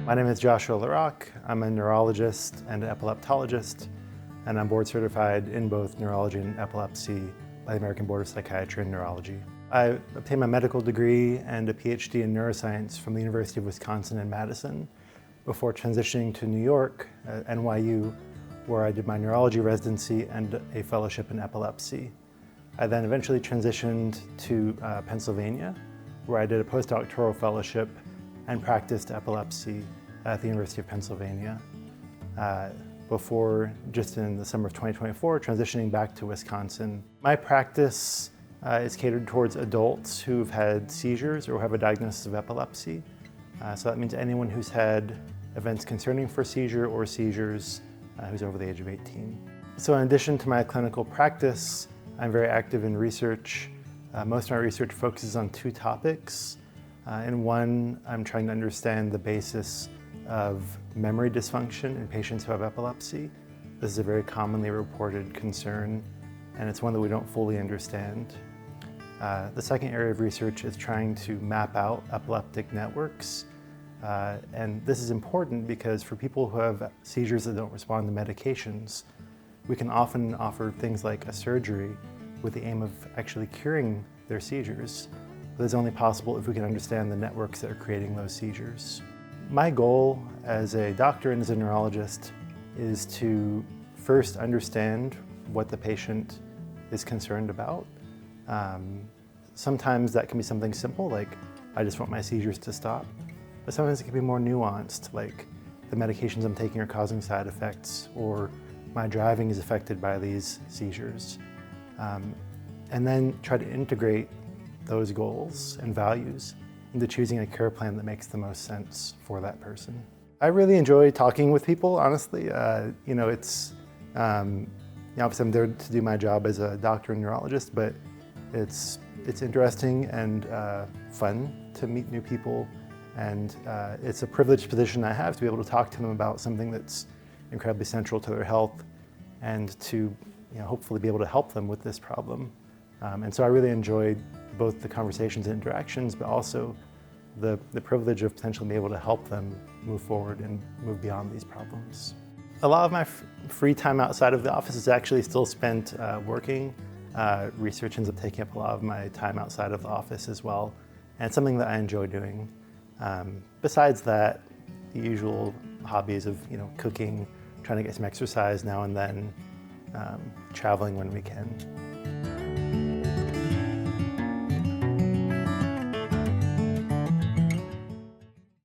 My name is Joshua Larocque. I'm a neurologist and an epileptologist, and I'm board certified in both neurology and epilepsy by the American Board of Psychiatry and Neurology. I obtained my medical degree and a PhD in neuroscience from the University of Wisconsin in Madison before transitioning to New York at NYU, where I did my neurology residency and a fellowship in epilepsy. I then eventually transitioned to Pennsylvania, where I did a postdoctoral fellowship and practiced epilepsy at the University of Pennsylvania before, just in the summer of 2024, transitioning back to Wisconsin. My practice is catered towards adults who've had seizures or have a diagnosis of epilepsy. So that means anyone who's had events concerning for seizure or seizures who's over the age of 18. So in addition to my clinical practice, I'm very active in research. Most of my research focuses on two topics. In one, I'm trying to understand the basis of memory dysfunction in patients who have epilepsy. This is a very commonly reported concern, and it's one that we don't fully understand. The second area of research is trying to map out epileptic networks. And this is important because for people who have seizures that don't respond to medications, we can often offer things like a surgery with the aim of actually curing their seizures. But it's only possible if we can understand the networks that are creating those seizures. My goal as a doctor and as a neurologist is to first understand what the patient is concerned about. Sometimes that can be something simple, like I just want my seizures to stop. But sometimes it can be more nuanced, like the medications I'm taking are causing side effects, or my driving is affected by these seizures. And then try to integrate those goals and values into choosing a care plan that makes the most sense for that person. I really enjoy talking with people, honestly. Obviously I'm there to do my job as a doctor and neurologist, but it's interesting and fun to meet new people. And it's a privileged position I have to be able to talk to them about something that's incredibly central to their health and to hopefully be able to help them with this problem. And so I really enjoyed both the conversations and interactions, but also the privilege of potentially being able to help them move forward and move beyond these problems. A lot of my free time outside of the office is actually still spent working. Research ends up taking up a lot of my time outside of the office as well, and it's something that I enjoy doing. Besides that, the usual hobbies of cooking, trying to get some exercise now and then, traveling when we can.